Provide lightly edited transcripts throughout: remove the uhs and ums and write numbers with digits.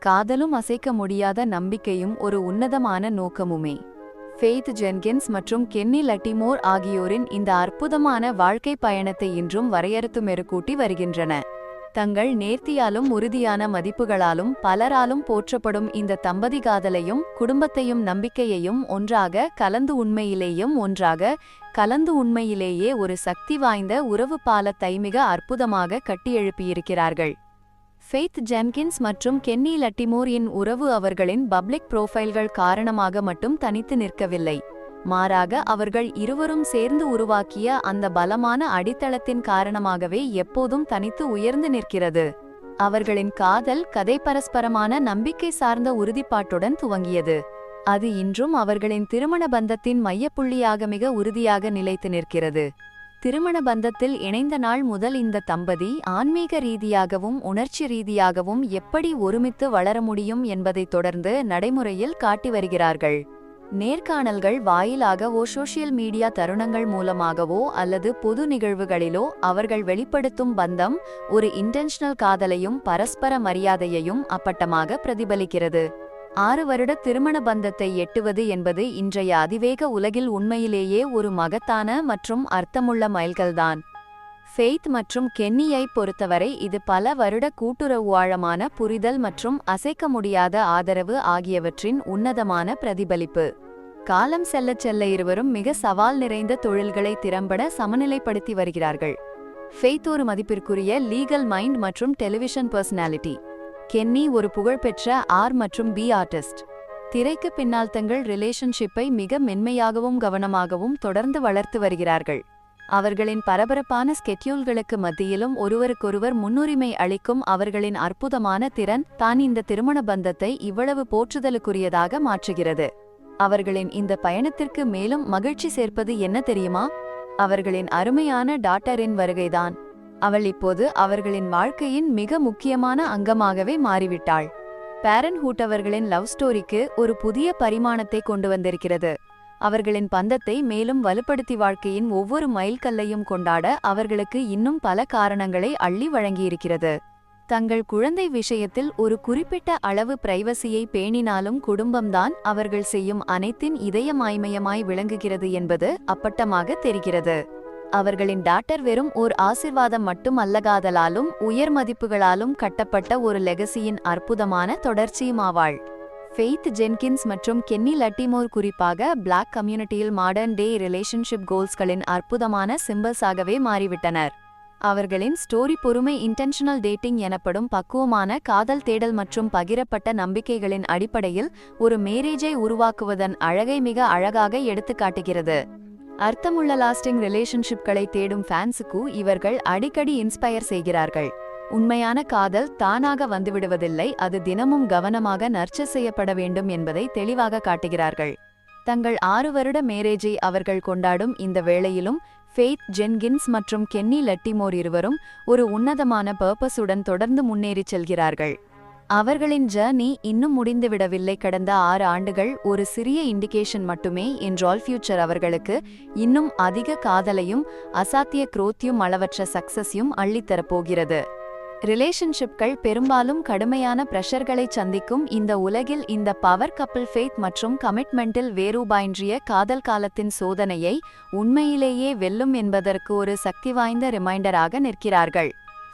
காதலும் அசைக்க முடியாத நம்பிக்கையும் ஒரு உன்னதமான நோக்கமுமே. ஃபெய்த் ஜென்கின்ஸ் மற்றும் கென்னி லட்டிமோர் ஆகியோரின் இந்த அற்புதமான வாழ்க்கை பயணத்தை இன்றும் வரையறுத்து மெருகூட்டி வருகின்றன. தங்கள் நேர்த்தியாலும் உறுதியான மதிப்புகளாலும் பலராலும் போற்றப்படும் இந்த தம்பதி காதலையும் குடும்பத்தையும் நம்பிக்கையையும் ஒன்றாக கலந்து உண்மையிலேயே ஒரு சக்தி வாய்ந்த உறவு பாலத்தை மிக அற்புதமாக கட்டியெழுப்பியிருக்கிறார்கள். ஃபெய்த் ஜென்கின்ஸ் மற்றும் கென்னி லட்டிமோரின் உறவு அவர்களின் பப்ளிக் புரோஃபைல்கள் காரணமாக மட்டும் தனித்து நிற்கவில்லை. மாறாக அவர்கள் இருவரும் சேர்ந்து உருவாக்கிய அந்த பலமான அடித்தளத்தின் காரணமாகவே எப்போதும் தனித்து உயர்ந்து நிற்கிறது. அவர்களின் காதல் கதை பரஸ்பரமான நம்பிக்கை சார்ந்த உறுதிப்பாட்டுடன் துவங்கியது. அது இன்றும் அவர்களின் திருமண பந்தத்தின் மையப்புள்ளியாக மிக உறுதியாக நிலைத்து நிற்கிறது. திருமண பந்தத்தில் இணைந்த நாள் முதல் இந்த தம்பதி ஆன்மீக ரீதியாகவும் உணர்ச்சி ரீதியாகவும் எப்படி ஒருமித்து வளர முடியும் என்பதை தொடர்ந்து நடைமுறையில் காட்டி வருகிறார்கள். நேர்காணல்கள் வாயிலாகவோ சோஷியல் மீடியா தருணங்கள் மூலமாகவோ அல்லது பொது நிகழ்வுகளிலோ அவர்கள் வெளிப்படுத்தும் பந்தம் ஒரு இன்டென்ஷனல் காதலையும் பரஸ்பர மரியாதையையும் அப்பட்டமாக பிரதிபலிக்கிறது. 6 வருட திருமண பந்தத்தை எட்டுவது என்பது இன்றைய அதிவேக உலகில் உண்மையிலேயே ஒரு மகத்தான மற்றும் அர்த்தமுள்ள மைல்கல்தான். ஃபெய்த் மற்றும் கென்னியை பொறுத்தவரை இது பல வருட கூட்டுறவு ஆழமான புரிதல் மற்றும் அசைக்க முடியாத ஆதரவு ஆகியவற்றின் உன்னதமான பிரதிபலிப்பு. காலம் செல்ல இருவரும் மிக சவால் நிறைந்த தொழில்களை திறம்பட சமநிலைப்படுத்தி வருகிறார்கள். ஃபெய்த் ஒரு மதிப்பிற்குரிய லீகல் மைண்ட் மற்றும் டெலிவிஷன் பர்சனாலிட்டி. கென்னி ஒரு புகழ்பெற்ற ஆர் மற்றும் பி ஆர்டிஸ்ட். திரைக்கு பின்னால் தங்கள் ரிலேஷன்ஷிப்பை மிக மென்மையாகவும் கவனமாகவும் தொடர்ந்து வளர்த்து வருகிறார்கள். அவர்களின் பரபரப்பான ஸ்கெட்யூல்களுக்கு மத்தியிலும் ஒருவருக்கொருவர் முன்னுரிமை அளிக்கும் அவர்களின் அற்புதமான திறன் தான் இந்த திருமண பந்தத்தை இவ்வளவு போற்றுதலுக்குரியதாக மாற்றுகிறது. அவர்களின் இந்த பயணத்திற்கு மேலும் மகிழ்ச்சி சேர்ப்பது என்ன தெரியுமா? அவர்களின் அருமையான டாட்டரின் வருகைதான். அவள் இப்போது அவர்களின் வாழ்க்கையின் மிக முக்கியமான அங்கமாகவே மாறிவிட்டாள். பேரன்ஹூட் அவர்களின் லவ் ஸ்டோரிக்கு ஒரு புதிய பரிமாணத்தை கொண்டு வந்திருக்கிறது. அவர்களின் பந்தத்தை மேலும் வலுப்படுத்தி வாழ்க்கையின் ஒவ்வொரு மைல்கல்லையும் கொண்டாட அவர்களுக்கு இன்னும் பல காரணங்களை அள்ளி வழங்கியிருக்கிறது. தங்கள் குழந்தை விஷயத்தில் ஒரு குறிப்பிட்ட அளவு பிரைவசியை பேணினாலும் குடும்பம்தான் அவர்கள் செய்யும் அனைத்தின் இதயமாய்மயமாய் விளங்குகிறது என்பது அப்பட்டமாக தெரிகிறது. அவர்களின் டாட்டர் வெறும் ஓர் ஆசிர்வாதம் மட்டும் அல்லகாதலாலும் உயர் மதிப்புகளாலும் கட்டப்பட்ட ஒரு லெகசியின் அற்புதமான தொடர்ச்சியுமாவாள். ஃபெய்த் ஜென்கின்ஸ் மற்றும் கென்னி லட்டிமோர் குறிப்பாக பிளாக் கம்யூனிட்டியில் மாடர்ன் டே ரிலேஷன்ஷிப் கோல்ஸ்களின் அற்புதமான சிம்பல்ஸாகவே மாறிவிட்டனர். அவர்களின் ஸ்டோரி பொறுமை இன்டென்ஷனல் டேட்டிங் எனப்படும் பக்குவமான காதல் தேடல் மற்றும் பகிரப்பட்ட நம்பிக்கைகளின் அடிப்படையில் ஒரு மேரேஜை உருவாக்குவதன் அழகை மிக அழகாக எடுத்துக்காட்டுகிறது. அர்த்தமுள்ள லாஸ்டிங் ரிலேஷன்ஷிப்களை தேடும் ஃபேன்ஸுக்கு இவர்கள் அடிக்கடி இன்ஸ்பயர் செய்கிறார்கள். உண்மையான காதல் தானாக வந்துவிடுவதில்லை, அது தினமும் கவனமாக நர்ச்சர் செய்யப்பட வேண்டும் என்பதை தெளிவாக காட்டுகிறார்கள். தங்கள் 6 வருட மேரேஜை அவர்கள் கொண்டாடும் இந்த வேளையிலும் ஃபெய்த் ஜென்கின்ஸ் மற்றும் கென்னி லட்டிமோர் இருவரும் ஒரு உன்னதமான பர்பஸுடன் தொடர்ந்து முன்னேறிச் செல்கிறார்கள். அவர்களின் ஜர்னி இன்னும் முடிந்துவிடவில்லை. கடந்த 6 ஆண்டுகள் ஒரு சிறிய இண்டிகேஷன் மட்டுமே என்றால் ஃபியூச்சர் அவர்களுக்கு இன்னும் அதிக காதலையும் அசாத்திய குரோத்தியும் அளவற்ற சக்சஸையும் அள்ளித்தரப்போகிறது. ரிலேஷன்ஷிப்கள் பெரும்பாலும் கடுமையான பிரஷர்களை சந்திக்கும் இந்த உலகில் இந்த பவர் கப்பிள் ஃபெய்த் மற்றும் கமிட்மெண்டில் வேறுபாயின்றிய காதல் காலத்தின் சோதனையை உண்மையிலேயே வெல்லும் என்பதற்கு ஒரு சக்தி வாய்ந்த ரிமைண்டராக நிற்கிறார்கள்.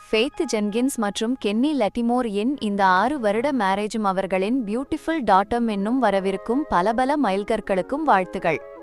ஃபெய்த் ஜென்கின்ஸ் மற்றும் கென்னி லட்டிமோர் இந்த 6 வருட மேரேஜும் அவர்களின் பியூட்டிஃபுல் டாட்டர் என்னும் வரவிருக்கும் பல மைல்கற்களுக்கும் வாழ்த்துகள்.